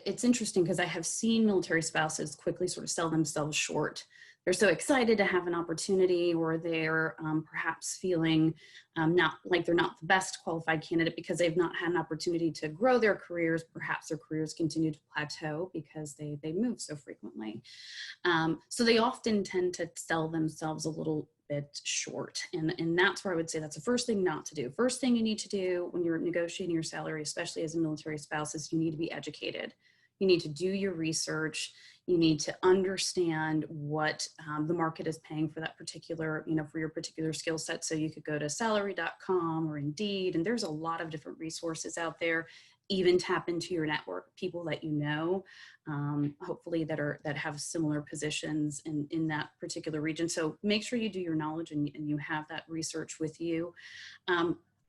It's interesting because I have seen military spouses quickly sort of sell themselves short. They're so excited to have an opportunity, or they're perhaps feeling not like they're not the best qualified candidate because they've not had an opportunity to grow their careers. Perhaps their careers continue to plateau because they move so frequently. So they often tend to sell themselves a little bit short. And that's where I would say that's the first thing not to do. First thing you need to do when you're negotiating your salary, especially as a military spouse, is you need to be educated. You need to do your research. You need to understand what the market is paying for that particular, for your particular skill set. So you could go to salary.com or Indeed, and there's a lot of different resources out there. Even tap into your network, people that you know, hopefully that have similar positions in that particular region. So make sure you do your knowledge and you have that research with you.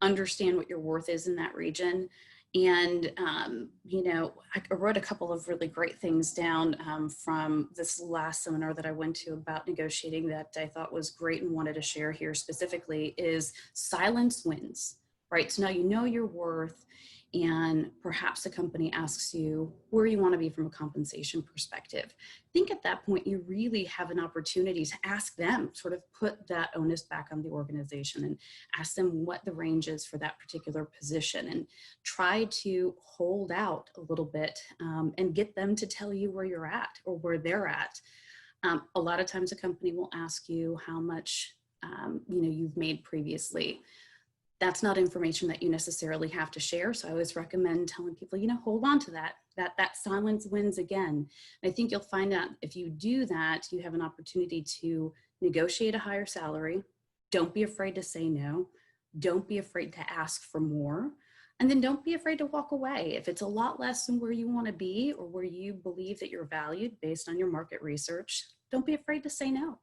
Understand what your worth is in that region. And, I wrote a couple of really great things down from this last seminar that I went to about negotiating that I thought was great and wanted to share here specifically is silence wins, right? So now you know your worth, and perhaps the company asks you where you want to be from a compensation perspective. I think at that point, you really have an opportunity to ask them, sort of put that onus back on the organization and ask them what the range is for that particular position, and try to hold out a little bit and get them to tell you where you're at or where they're at. A lot of times a company will ask you how much you've made previously. That's not information that you necessarily have to share. So I always recommend telling people, hold on to that silence wins again. And I think you'll find out if you do that, you have an opportunity to negotiate a higher salary. Don't be afraid to say no. Don't be afraid to ask for more. And then don't be afraid to walk away. If it's a lot less than where you want to be or where you believe that you're valued based on your market research, don't be afraid to say no.